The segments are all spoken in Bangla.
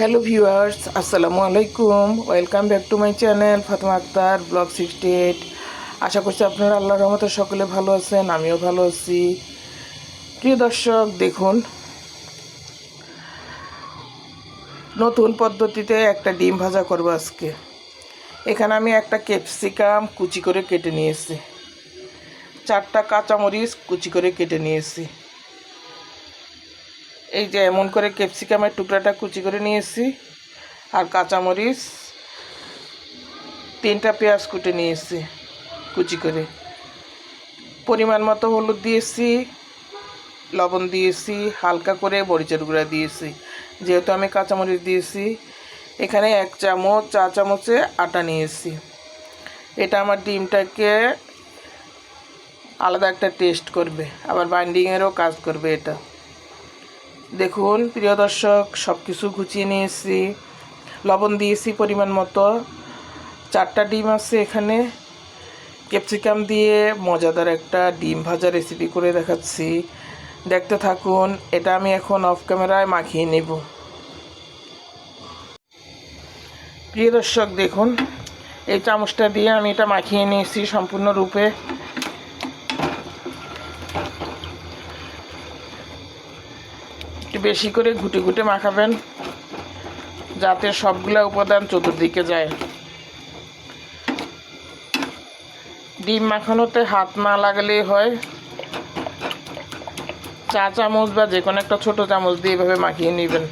হ্যালো ভিউয়ার্স, আসসালামু আলাইকুম। Welcome back to my channel Fatema Akter blog 68। আশা করছি আপনারা আল্লাহর রহমতে সকলে ভালো আছেন, আমিও ভালো আছি। প্রিয় দর্শক, দেখুন, নতুন পদ্ধতিতে একটা ডিম ভাজা করব আজকে। এখানে আমি একটা ক্যাপসিকাম কুচি করে কেটে নিয়েছি, 4টা কাঁচামরিচ কুচি করে কেটে নিয়েছি। এই যে এমন করে ক্যাপসিকামের টুকরাটা কুচি করে নিয়েছি, আর কাঁচামরিচ 3টা পেঁয়াজ কুটে নিয়েছি কুচি করে। পরিমাণ মতো হলুদ দিয়েছি, লবণ দিয়েছি, হালকা করে মরিচের গুঁড়া দিয়েছি। যেহেতু আমি কাঁচামরিচ দিয়েছি, এখানে 1 চামচ, চা চামচে আটা নিয়েছি। এটা আমার ডিমটাকে আলাদা একটা টেস্ট করবে, আবার বাইন্ডিংয়েরও কাজ করবে এটা। দেখুন প্রিয় দর্শক, সব কিছু গুছিয়ে নিয়েছি, লবণ দিয়েছি পরিমাণ মতো। 4টা ডিম আছে এখানে। ক্যাপসিকাম দিয়ে মজাদার একটা ডিম ভাজা রেসিপি করে দেখাচ্ছি, দেখতে থাকুন। এটা আমি এখন অফ ক্যামেরায় মাখিয়ে নেব। প্রিয় দর্শক দেখুন, এই চামচটা দিয়ে আমি এটা মাখিয়ে নিয়েছি সম্পূর্ণরূপে। একটু বেশি করে ঘুটে ঘুটে মাখাবেন, যাতে সবগুলা উপাদান চতুর্দিকে যায়। ডিম মাখানোতে হাত না লাগালেই হয়। চা চামচ বা যে কোনো একটা ছোটো চামচ দিয়ে এভাবে মাখিয়ে নেবেন।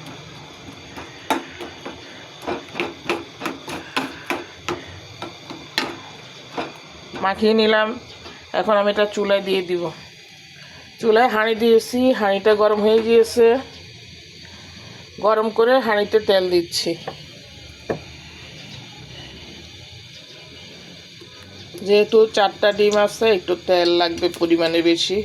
মাখিয়ে নিলাম। এখন আমি এটা চুলায় দিয়ে দিব। চুলায় হাঁড়ি দিয়েছি, হাঁড়িটা গরম হয়ে গিয়েছে। গরম করে হাঁড়িতে তেল দিচ্ছি। যেহেতু 4টা ডিম আছে, একটু তেল লাগবে পরিমাণে বেশি।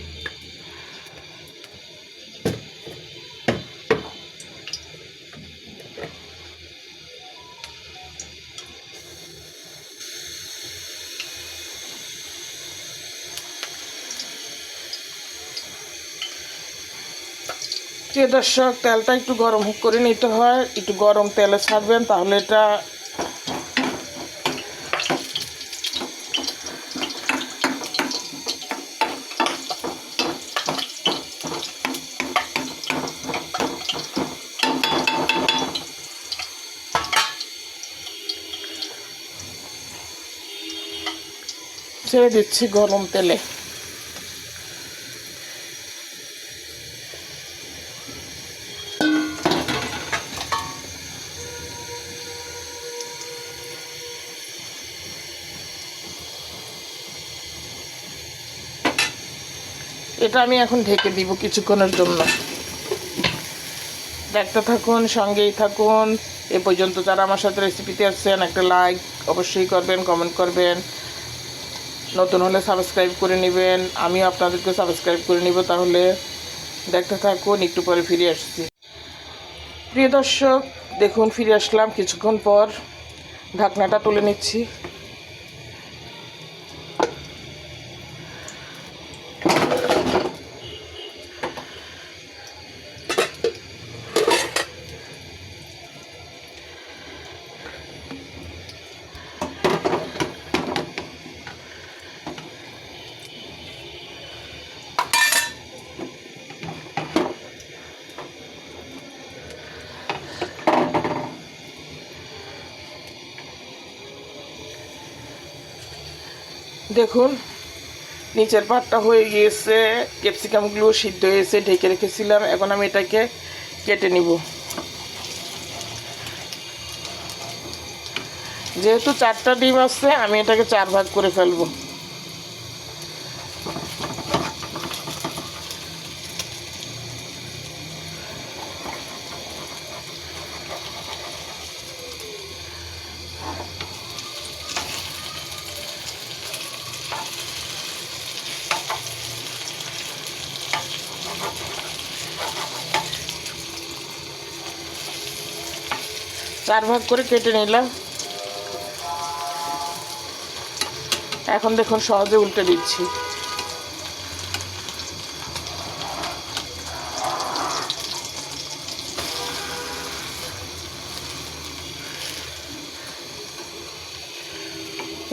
প্রিয় দর্শক, তেলটা একটু গরম করে নিতে হয়। একটু গরম তেলে ছাড়বেন, তাহলে এটা ছেড়ে দিচ্ছি গরম তেলে। এটা আমি এখন ঢেকে দিব কিছুক্ষণের জন্য। দেখতে থাকুন, সঙ্গেই থাকুন। এ পর্যন্ত যারা আমার সাথে রেসিপিতে আসছেন, একটা লাইক অবশ্যই করবেন, কমেন্ট করবেন। নতুন হলে সাবস্ক্রাইব করে নেবেন, আমিও আপনাদেরকে সাবস্ক্রাইব করে নিব। তাহলে দেখতে থাকুন, একটু পরে ফিরে আসছি। প্রিয় দর্শক দেখুন, ফিরে আসলাম কিছুক্ষণ পর। ঢাকনাটা তুলে নিচ্ছি। দেখুন নিচের পাটটা হয়ে গিয়েছে, ক্যাপসিকামগুলো সিদ্ধ হয়েছে, ঢেকে রেখেছিলাম। এখন আমি এটাকে কেটে নিব। যেহেতু 4টা ডিম আছে, আমি এটাকে 4 ভাগ করে ফেলবো। চার ভাগ করে কেটে নিলাম। এখন দেখুন সহজে উল্টে দিচ্ছি।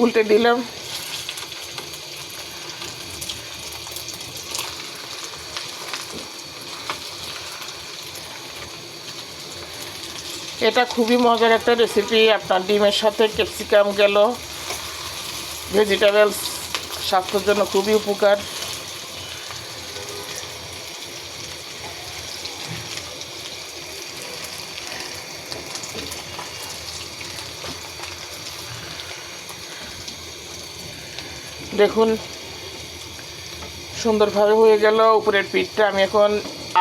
উল্টে দিলাম। এটা খুবই মজার একটা রেসিপি। আপনার ডিমের সাথে ক্যাপসিকাম গেল, ভেজিটেবলস স্বাস্থ্যের জন্য খুবই উপকার। দেখুন সুন্দরভাবে হয়ে গেল উপরের পিঠটা। আমি এখন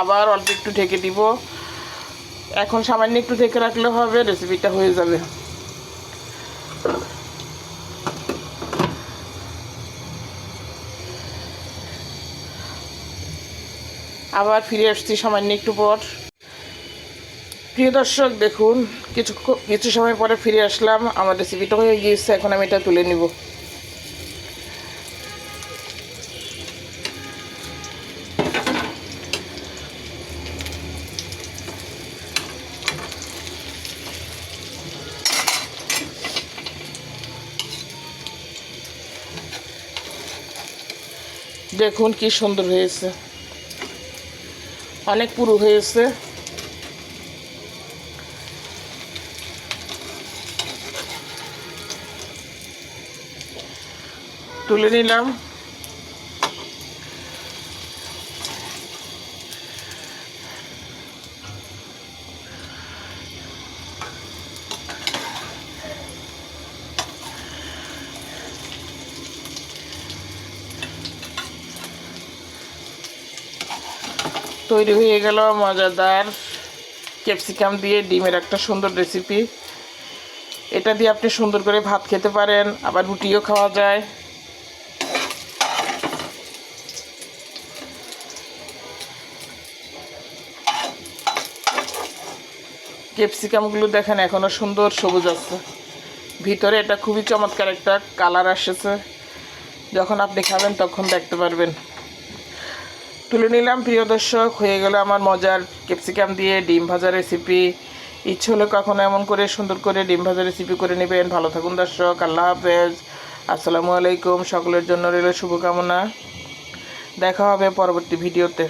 আবার অল্প একটু ঢেকে দিব। এখন সামান্য একটু ঢেকে রাখলে হবে, রেসিপিটা হয়ে যাবে। আবার ফিরে আসছি সামান্য একটু পর। প্রিয় দর্শক দেখুন কিছু সময় পরে ফিরে আসলাম। আমার রেসিপিটা হয়ে গিয়েছে, এখন আমি এটা তুলে নিব। দেখুন কি সুন্দর হয়েছে, অনেক পুরু হয়েছে। তুলে নিলাম। তৈরি হয়ে গেল মজাদার ক্যাপসিকাম দিয়ে ডিমের একটা সুন্দর রেসিপি। এটা দিয়ে আপনি সুন্দর করে ভাত খেতে পারেন, আবার রুটিও খাওয়া যায়। ক্যাপসিকামগুলো দেখেন এখনও সুন্দর সবুজ আছে, ভিতরে এটা খুবই চমৎকার একটা কালার আসছে। যখন আপনি খাবেন তখন দেখতে পারবেন। তুলে নিলাম প্রিয় দর্শক, হয়ে গেল আমার মজার ক্যাপসিকাম দিয়ে ডিম ভাজা রেসিপি। ইচ্ছে হলে কখনো এমন করে সুন্দর করে ডিম ভাজা রেসিপি করে নেবেন। ভালো থাকুন দর্শক, আল্লাহ হাফেজ, আসসালামু আলাইকুম। সকলের জন্য রইল শুভকামনা। দেখা হবে পরবর্তী ভিডিওতে।